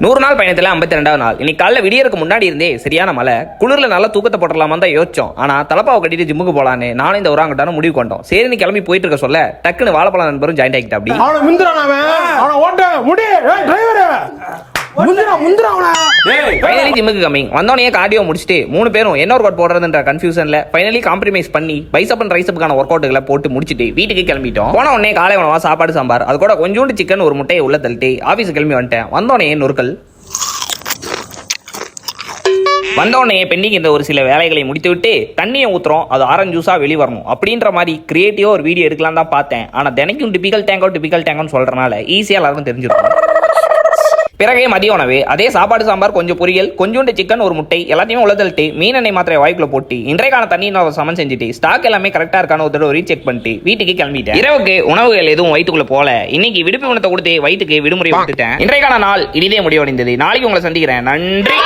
100 நாள் பயணத்துல 52வது நாள். இன்னைக்கு காலைல விடியறதுக்கு முன்னாடி இருந்தே சரியான மழை. குளிர்ல நல்லா தூக்கத்தை போட்டலாமா தான் யோசிச்சோம். ஆனா தலப்பாவை கட்டிட்டு ஜிம்முக்கு போலான்னு நானும் இந்த ஒராங்கட்டான முடிவு கொண்டோம். சரி நீ கிளம்பி போயிட்டு இருக்க சொல்ல டக்குன்னு வாழைப்பழம் நண்பரும் ஜாயின் ஆகிட்டா. அப்படி ஃபைனலி ஜிம்முக்கு கம்மிங் வந்தோடனே கார்டியோ முடிச்சுட்டு 3 பேரும் என்ன ஒர்க் அவுட் போடுறதுன்ற கன்ஃபியூஷன்ல ஃபைனலி காம்ப்ரமைஸ் பண்ணி பைசப் அண்ட் ரைசப்புக்கான ஒர்க் அவுட்டுகளை போட்டு முடிச்சுட்டு வீட்டுக்கு கிளம்பிட்டோம். போன உடனே காலை உணவா சாப்பாடு சாம்பார், அது கூட கொஞ்சோண்டு சிக்கன் ஒரு முட்டையை உள்ள தள்ளிட்டு ஆஃபீஸ் கிளம்பி வந்துட்டேன். வந்தோடனே நொறுக்கல். வந்தோடனே பெண்டிங் இந்த ஒரு சில வேலைகளை முடித்து விட்டு தண்ணியை ஊத்துறோம், அது ஆரஞ்சு ஜூஸா வெளியே வரணும் அப்படின்ற மாதிரி கிரியேட்டிவா ஒரு வீடியோ எடுக்கலாம் தான் பார்த்தேன். ஆனா தினைக்கும் டிபிக்கல் டேங்கன்னு சொல்றதுனால ஈஸியா எல்லாருக்கும் தெரிஞ்சிருக்கும். பிறகு மதிய உணவு அதே சாப்பாடு சாம்பார், கொஞ்சம் பொரியல், கொஞ்சோண்டு சிக்கன் ஒரு முட்டை எல்லாத்தையுமே உள்ள மீன் எண்ணெய் மாத்திரை வாய்க்குள்ள போட்டு இன்றைக்கான தண்ணி நான் சமன் செஞ்சுட்டு ஸ்டாக் எல்லாமே கரெக்டா இருக்கான ஒரு தடவை ரீசெக் பண்ணிட்டு வீட்டுக்கு கிளம்பிட்டேன். இரவுக்கு உணவுகள் எதுவும் வயிற்றுக்குள்ள போல இன்னைக்கு விடுப்பு வினத்தை கொடுத்து வயிற்றுக்கு விடுமுறை விட்டுட்டேன். இன்றைக்கான நாள் இனிதே முடிவடைந்தது. நாளைக்கு உங்களை சந்திக்கிறேன். நன்றி.